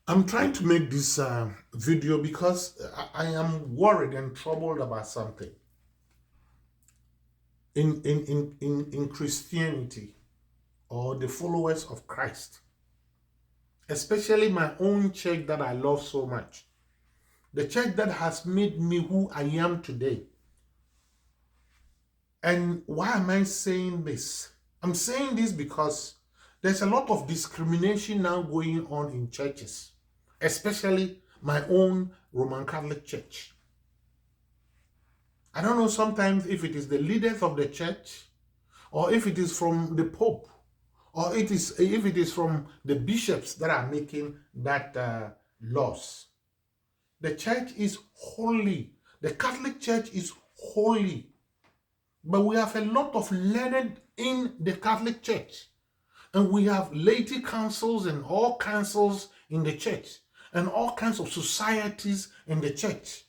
I'm trying to make this video because I am worried and troubled about something in Christianity or the followers of Christ, especially my own church that I love so much, the church that has made me who I am today. And why am I saying this? I'm saying this because there's a lot of discrimination now going on in churches, especially my own Roman Catholic Church. I don't know sometimes if it is the leaders of the church or if it is from the Pope or if it is from the bishops that are making that laws. The church is holy. The Catholic Church is holy. But we have a lot of learned in the Catholic Church. And we have laity councils and all councils in the church and all kinds of societies in the church.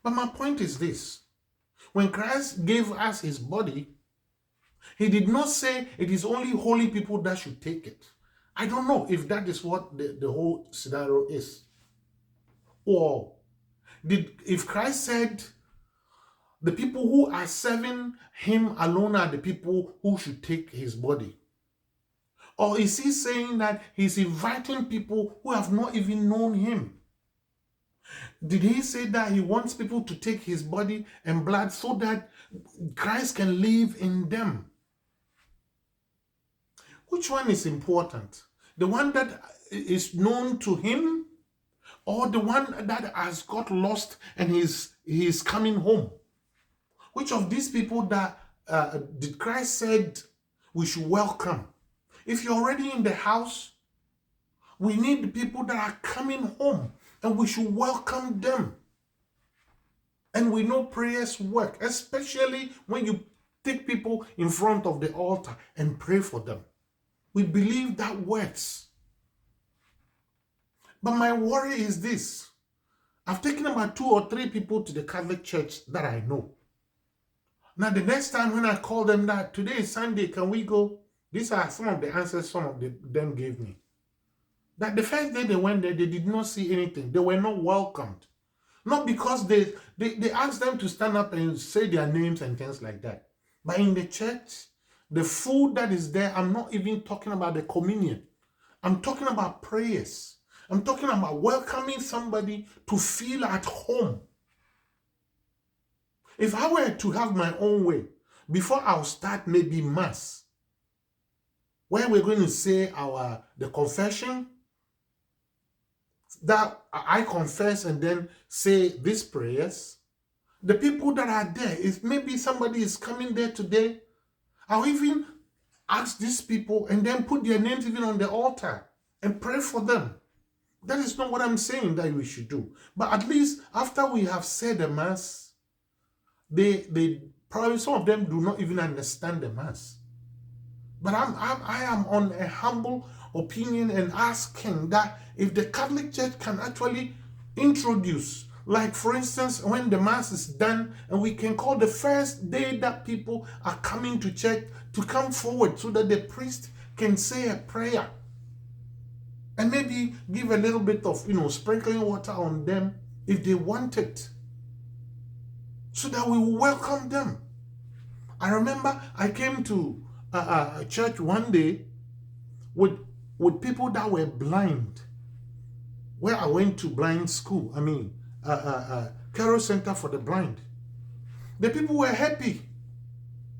But my point is this. When Christ gave us his body, he did not say it is only holy people that should take it. I don't know if that is what the whole scenario is. Or if Christ said the people who are serving him alone are the people who should take his body? Or is he saying that he's inviting people who have not even known him? Did he say that he wants people to take his body and blood so that Christ can live in them? Which one is important? The one that is known to him or the one that has got lost and he's coming home? Which of these people that did Christ said we should welcome? If you're already in the house, we need people that are coming home and we should welcome them. And we know prayers work, especially when you take people in front of the altar and pray for them. We believe that works. But my worry is this. I've taken about 2 or 3 people to the Catholic Church that I know. Now, the next time when I call them that, today is Sunday, can we go? These are some of the answers some of them gave me. That the first day they went there, they did not see anything. They were not welcomed. Not because they asked them to stand up and say their names and things like that. But in the church, the food that is there, I'm not even talking about the communion. I'm talking about prayers. I'm talking about welcoming somebody to feel at home. If I were to have my own way, before I'll start maybe Mass, where we're going to say the confession, that I confess and then say these prayers, the people that are there, if maybe somebody is coming there today, I'll even ask these people and then put their names even on the altar and pray for them. That is not what I'm saying that we should do. But at least after we have said the Mass, they probably, some of them do not even understand the Mass. But I am on a humble opinion and asking that if the Catholic Church can actually introduce, like for instance, when the Mass is done and we can call the first day that people are coming to church to come forward so that the priest can say a prayer and maybe give a little bit of, sprinkling water on them if they want it, so that we welcome them. I remember I came to a church one day with people that were blind, where I went to blind school. Carol Center for the Blind. The people were happy.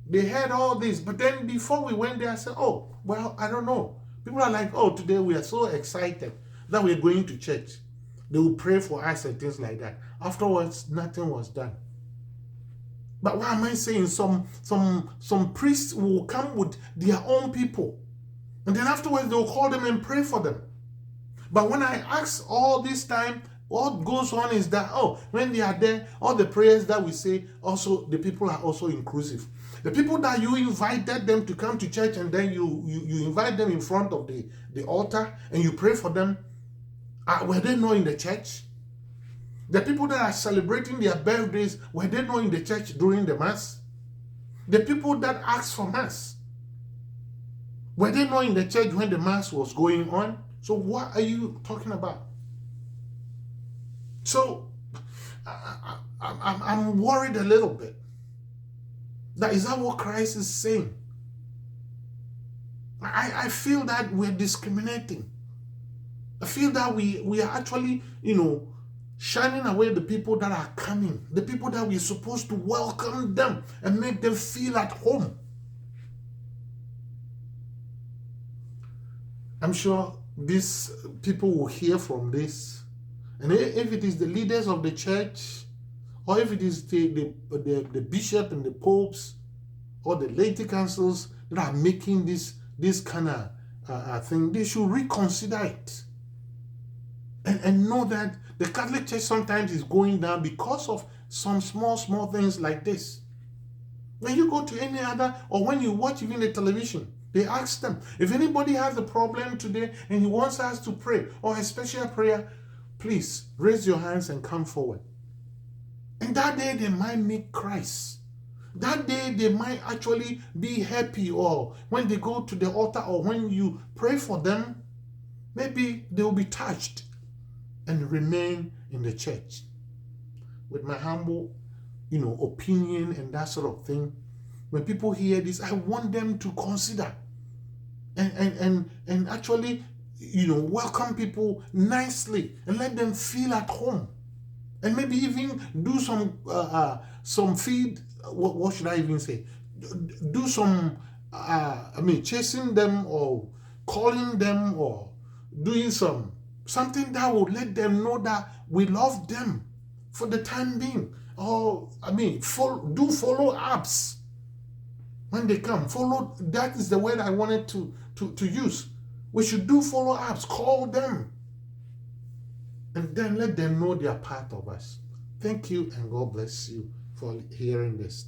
They heard all this, but then before we went there, I said, oh, well, I don't know. People are like, oh, today we are so excited that we're going to church. They will pray for us and things like that. Afterwards, nothing was done. But why am I saying some priests will come with their own people, and then afterwards they will call them and pray for them? But when I ask all this time, what goes on is that, when they are there, all the prayers that we say, also the people are also inclusive. The people that you invited them to come to church and then you invite them in front of the altar and you pray for them, were they not in the church? The people that are celebrating their birthdays, were they not in the church during the Mass? The people that ask for Mass, Were they not in the church when the mass was going on? So what are you talking about? So I'm worried a little bit. Is that what Christ is saying? I feel that we're discriminating. I feel that we are actually, shining away the people that are coming, the people that we're supposed to welcome them and make them feel at home. I'm sure these people will hear from this. And if it is the leaders of the church, or if it is the bishop and the popes, or the laity councils that are making this kind of thing, they should reconsider it. And know that the Catholic Church sometimes is going down because of some small things like this. When you go to any other, or when you watch even the television, they ask them, if anybody has a problem today and he wants us to pray, or a special prayer, please raise your hands and come forward. And that day they might meet Christ. That day they might actually be happy, or when they go to the altar, or when you pray for them, maybe they will be touched and remain in the church. With my humble, opinion and that sort of thing, when people hear this, I want them to consider and actually, welcome people nicely and let them feel at home, and maybe even do some feed. What should I even say? Do some, chasing them, or calling them, or doing something that will let them know that we love them for the time being. Or do follow-ups when they come. That is the word I wanted to use. We should do follow-ups, call them, and then let them know they are part of us. Thank you, and God bless you for hearing this.